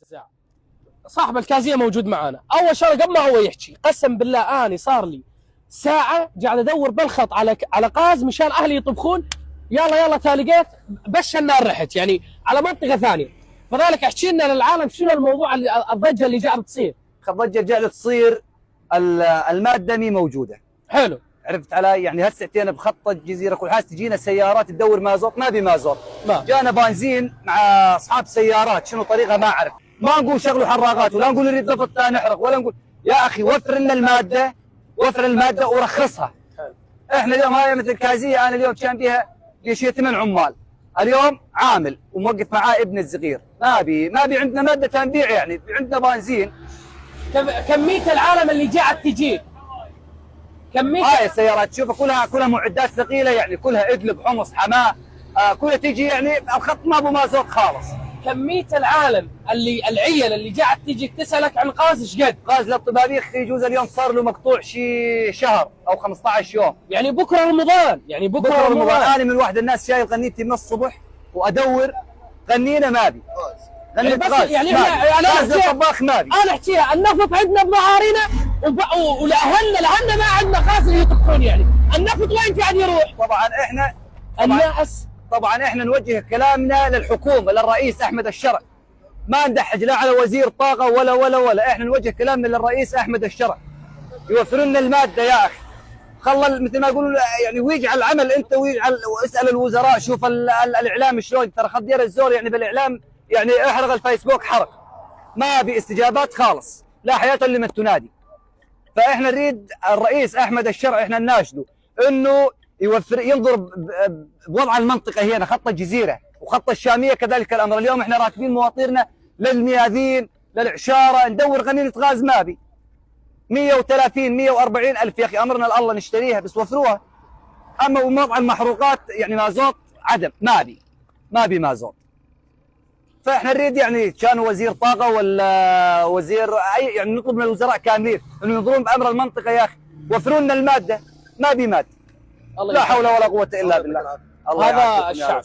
الاعزاء، صاحب الكازيه موجود معانا. اول شغله قبل ما هو يحكي، قسم بالله اني صار لي ساعه قاعد ادور بالخط على غاز مشان اهلي يطبخون. يلا تالقيت بس النار رحت يعني على منطقه ثانيه. فذلك احكي لنا للعالم شنو الموضوع الضجه اللي قاعده تصير. الضجه قاعده تصير، الماده مي موجوده. حلو، عرفت علي؟ يعني هسه اتينا بخط الجزيره كل حاجه تجينا سيارات تدور مازوت، ما بي مازوت. جانا بنزين مع اصحاب سيارات، شنو طريقه ما اعرف. ما نقول شغلوا حراقات ولا نقول نريد نفط نحرق ولا نقول. يا اخي وفر لنا الماده، وفر الماده ورخصها. احنا اليوم هاي مثل كازيه، انا اليوم كان بيها شيء 8 عمال، اليوم عامل وموقف معاه ابن الصغير. ما بي عندنا ماده تنبيع، يعني عندنا بنزين. كميه العالم اللي قاعد تجي، كميه هاي السيارات تشوفها كلها معدات ثقيله، يعني كلها ادلب حمص حماه، كلها تيجي يعني الخط ما ابو مازوت خالص. كميه العالم العيل اللي قاعد تجي تسالك عن غاز ايش قد؟ غاز للطبابيخ يجوز اليوم صار له مقطوع شي شهر او 15 يوم. يعني بكره رمضان، يعني بكره رمضان. انا من واحد الناس شايل غنيتي من الصبح وادور غنينا ما بي. بس يعني غاز للطباخ ما بي. انا احكيها النفط عندنا بظهارينا ولأهلنا ما عندنا غاز اللي يطبخون. يعني النفط وين قاعد يروح؟ طبعا احنا نوجه كلامنا للحكومه، للرئيس احمد الشرع. ما ندحج لا على وزير طاقه ولا احنا نوجه كلامنا للرئيس احمد الشرع، يوفر لنا الماده يا اخي. خلى مثل ما يقولوا يعني ويجعل العمل انت، واسال الوزراء. شوف الاعلام شلون، ترى خدير الزور يعني بالاعلام، يعني احرق الفيسبوك حرق، ما في استجابات خالص، لا حياه لمن تنادي. فاحنا نريد الرئيس احمد الشرع، احنا نناشده انه ينظر بوضع المنطقه هنا، خط الجزيره وخط الشاميه كذلك الامر. اليوم احنا راكبين مواطيرنا للمياذين للعشاره، ندور غنيمه غاز ما بي 130 140 الف يا اخي، امرنا الله نشتريها بس وفروها. اما موضع المحروقات يعني مازوت عدم، ما بي مازوت. فاحنا نريد يعني كان وزير طاقه ولا وزير اي، يعني نطلب من الوزراء كاملين انه ينظرون بامر المنطقه يا اخي، وفروا لنا الماده، ما بي ماده. لا حول ولا قوه الا بالله. هذا الشعب.